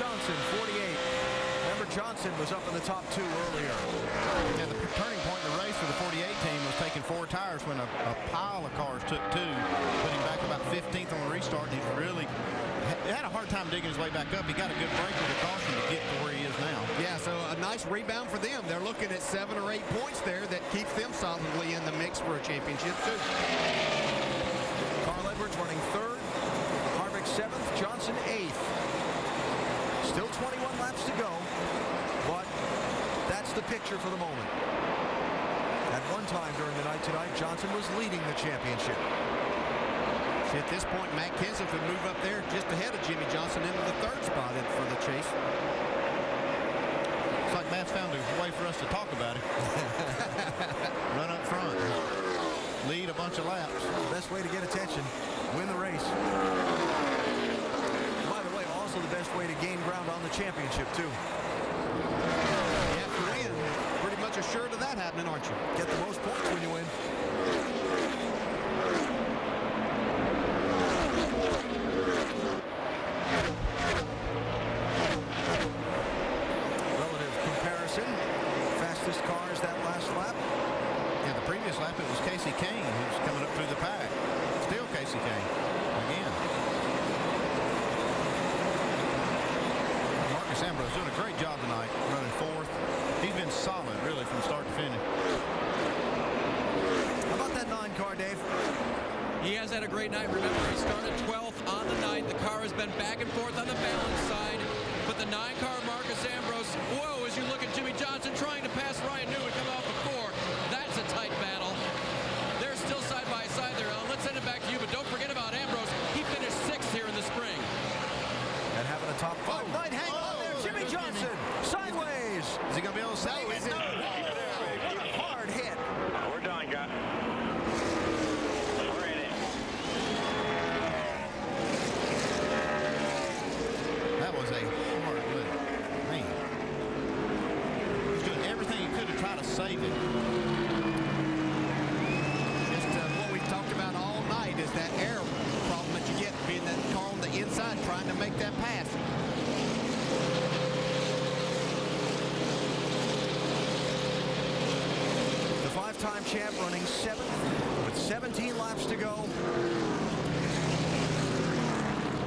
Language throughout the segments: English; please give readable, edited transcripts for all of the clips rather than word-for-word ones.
Johnson, 48. Remember, Johnson was up in the top 2 earlier. Yeah, the turning point in the race for the 48 team was taking 4 tires when a pile of cars took 2, putting back about 15th on the restart. And he really had a hard time digging his way back up. He got a good break with the caution to get to where he is now. Yeah, so a nice rebound for them. They're looking at 7 or 8 points there that keeps them solidly in the mix for a championship too. Carl Edwards running 3rd, Harvick 7th, Johnson 8th. Still 21 laps to go, but that's the picture for the moment. At one time during the night tonight, Johnson was leading the championship. At this point, Matt Kenseth would move up there just ahead of Jimmie Johnson into the 3rd spot for the chase. It's like Matt's found a way for us to talk about it. Run up front. Lead a bunch of laps. Best way to get attention. Win the race. By the way, also the best way to gain ground on the championship, too. You have to win. Pretty much assured of that happening, aren't you? Get the most points when you win. Relative comparison. Fastest cars that last lap. Yeah, the previous lap it was Casey Kane who's coming up through the pack. Still Casey Kane again. Marcus Ambrose doing a great job tonight, running 4th. He's been solid, really, from start to finish. How about that 9 car, Dave? He has had a great night. Remember, he started 12th on the night. The car has been back and forth on the balance side. But the 9 car, Marcus Ambrose, whoa, as you look at Jimmie Johnson trying to pass Ryan Newman coming off the 4. That's a tight battle. They're still side by side there. Let's send it back to you, but don't forget about Ambrose. He finished 6th here in the spring. And having a top 5 night, hang on there, Jimmie Johnson, sideways. Is he going to be able to save it? What a hard hit. We're done, guys. We're in it. That was a hard lift. Man. He was doing everything he could to try to save it. Just what we've talked about all night is that air problem that you get being that car on the inside trying to make that pass. The 5-time champ running 7th with 17 laps to go.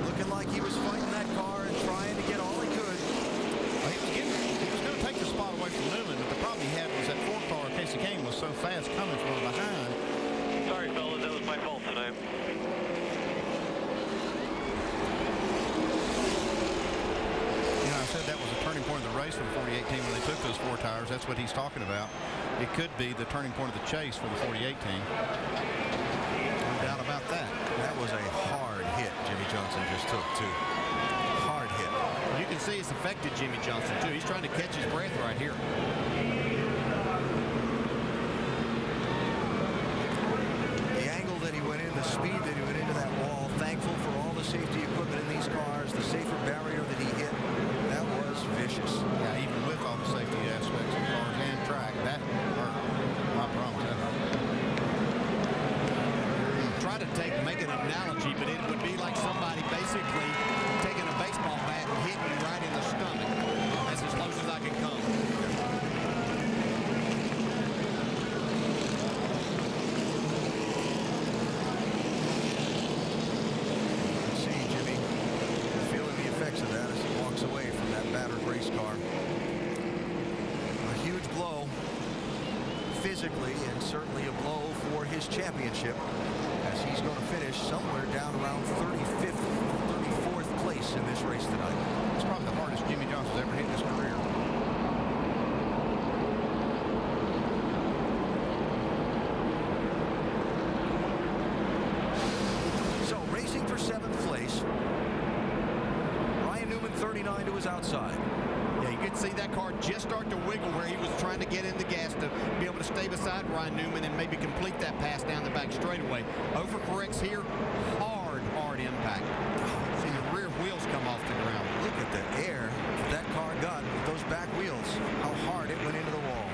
Looking like he was fighting that car and trying to get all he could. Well, he was going to take the spot away from Newman, but the problem he had was that 4 car, Casey Kane, was so fast coming from behind. Sorry, fellas, that was my fault tonight. You know, I said that was a turning point of the race for the 48 team when they took those 4 tires. That's what he's talking about. It could be the turning point of the chase for the 48 team. No doubt about that. That was a hard hit Jimmie Johnson just took, too. Hard hit. You can see it's affected Jimmie Johnson, too. He's trying to catch his breath right here. The angle that he went in, the speed that he went into that wall, thankful for all the safety equipment in these cars, the safer barrier that he hit, that was vicious. Yeah, even with all the safety aspects of cars and track, that hurt. My problem. Try to make an analogy, but it would be like somebody basically taking a baseball bat and hitting you right in the stomach. That's as close as I can come. See Jimmie feeling the effects of that as he walks away from that battered race car. A huge blow physically and certainly a blow for his championship as he's going to finish somewhere down around 35th, 34th place in this race tonight. It's probably the hardest Jimmie Johnson's ever hit in his career. So racing for 7th place. Ryan Newman 39 to his outside. Yeah, you could see that car just start to wiggle where he was trying to get in the gas to be able to stay beside Ryan Newman and maybe complete that pass down the back straightaway. Overcorrects here, hard impact. See the rear wheels come off the ground. Look at the air that car got with those back wheels. How hard it went into the wall.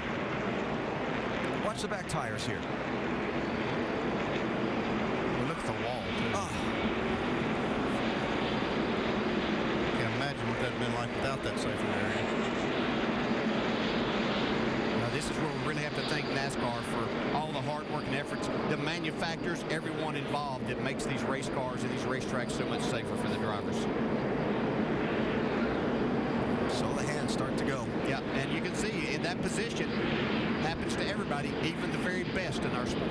Watch the back tires here. Look at the wall, too. Can't imagine what that'd been like want that safer area. Now, this is where we're going to have to thank NASCAR for all the hard work and efforts. The manufacturers, everyone involved, that makes these race cars and these racetracks so much safer for the drivers. So the hands start to go. Yeah, and you can see in that position, happens to everybody, even the very best in our sport.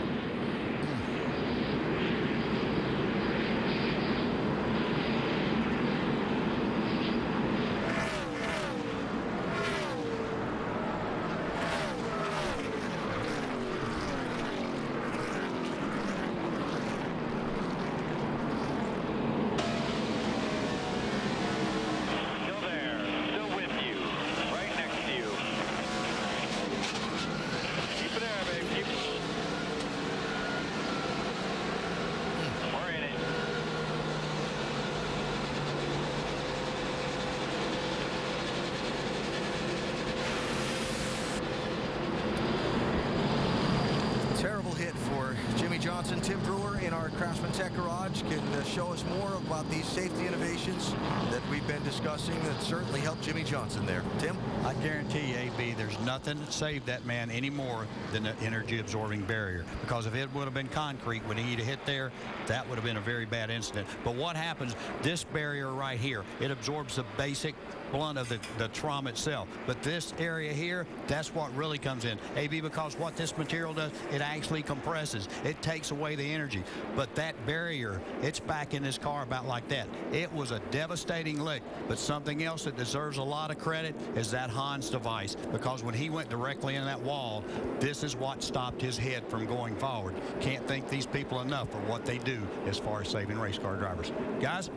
Jimmie Johnson. Tim Brewer in our Craftsman Tech Garage can show us more about these safety innovations that we've been discussing that certainly helped Jimmie Johnson there. Tim? I guarantee you, AB, there's nothing that saved that man any more than the energy-absorbing barrier. Because if it would have been concrete when he'd have hit there, that would have been a very bad incident. But what happens, this barrier right here, it absorbs the basic blunt of the trauma itself. But this area here, that's what really comes in. AB, because what this material does, it actually compresses. It takes away the energy. But that barrier, it's back in this car about like that. It was a devastating lick. But something else that deserves a lot of credit is that Hans device. Because when he went directly in that wall, this is what stopped his head from going forward. Can't thank these people enough for what they do as far as saving race car drivers. Guys?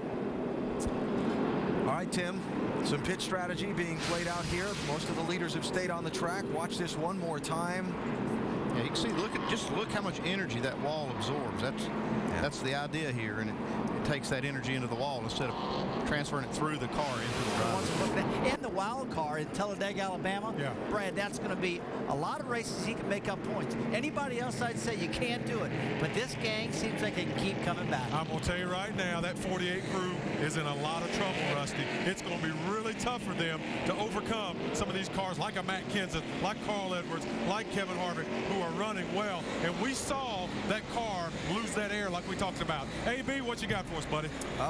All right, Tim. Some pit strategy being played out here. Most of the leaders have stayed on the track. Watch this one more time. Yeah, you can see, just look how much energy that wall absorbs. That's the idea here, and it takes that energy into the wall instead of transferring it through the car into the driver. In the wild car in Talladega, Alabama, Brad, that's going to be a lot of races he can make up points. Anybody else, I'd say you can't do it. But this gang seems like they can keep coming back. I'm going to tell you right now, that 48 crew is in a lot of trouble, Rusty. It's going to be really tough for them to overcome some of these cars like a Matt Kenseth, like Carl Edwards, like Kevin Harvick, who are running well. And we saw that car lose that air like we talked about. AB, what you got for us, buddy?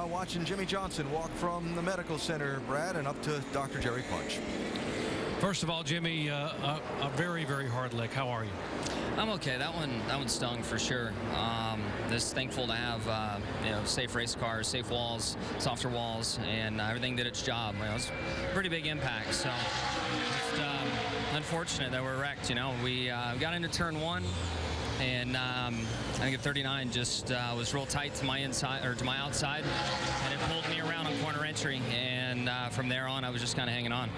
Watching Jimmie Johnson walk from the medical center, Brad, and up to Dr. Jerry Punch. First of all, Jimmie, a very, very hard lick. How are you? I'm okay. That one stung for sure. Just thankful to have safe race cars, safe walls, softer walls, and everything did its job. It was a pretty big impact. So just unfortunate that we're wrecked. We got into turn one, and I think at 39 just was real tight to my inside or to my outside, and it pulled me around on corner entry. And from there on, I was just kind of hanging on.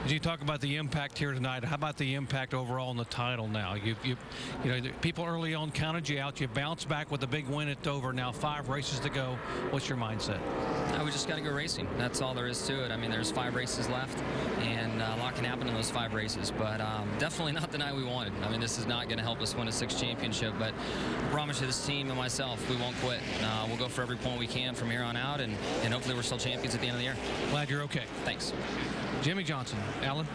You talk about the impact here tonight. How about the impact overall in the title now? You know, people early on counted you out. You bounced back with a big win at Dover. Now 5 races to go. What's your mindset? We just got to go racing. That's all there is to it. I mean, there's 5 races left, and a lot can happen in those 5 races. But definitely not the night we wanted. I mean, this is not going to help us win a 6th championship. But I promise you, this team and myself, we won't quit. We'll go for every point we can from here on out, and hopefully we're still champions at the end of the year. Glad you're okay. Thanks. Jimmie Johnson. Alan?